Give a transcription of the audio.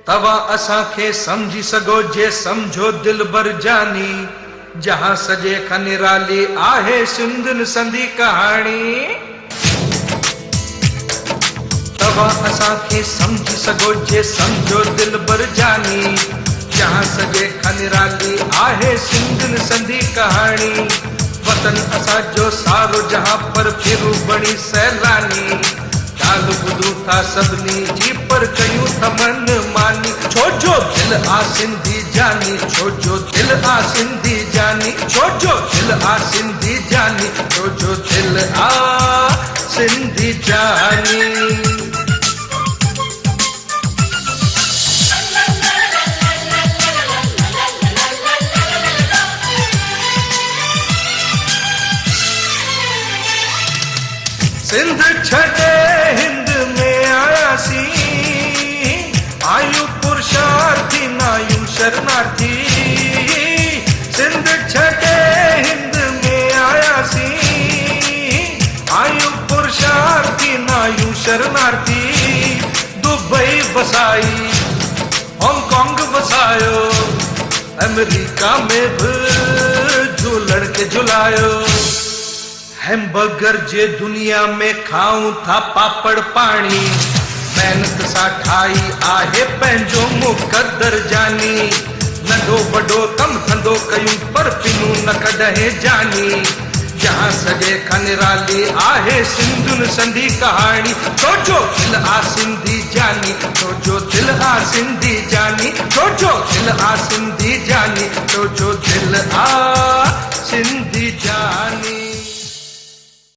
तवा असांखे समझी सगो जे समझो दिल बर जानी, जहां सजे खां निराली आहे सिंधन संधी कहानी। तवा असांखे समझी सगो जे समझो दिल बर जानी, जहां सजे खां निराली आहे सिंधन संधी कहानी। वतन असांजो सारो जहां पर फिरू बणी सैलानी, ॻाल ॿुधूं था सभिनी जी पर कयूं था मन मानी। छोजो दिल आ सिंधी जानी, छोजो दिल आ सिंधी जानी, छोजो दिल आ सिंधी जानी, छोजो दिल आ सिंधी जानी। सिंध छड़े हिंद में आयासी, आयु पुरुषार्थी नायु शरणार्थी। सिंध छड़े हिंद में आयासी, आयु पुरुषार्थी नायु शरणार्थी। दुबई बसाई, हांगकांग बसायो, अमेरिका में भी झूलण के झुलायो। हैमबर्गर जे दुनिया में खाऊं था पापड़ पानी, मेहनत सां ठाही आहे पंहिंजो मुक़द्दर जानी। नंढो वॾो कमु धंधो कयूं पर पिनूं न कॾहिं जानी, जहां सॼे खां निराली आहे सिंधुन संधी कहानी। छोजो दिल आ सिंधी जानी, छोजो दिल आ सिंधी जानी, छोजो दिल आ सिंधी जानी, छोजो दिल आ सिंधी जानी।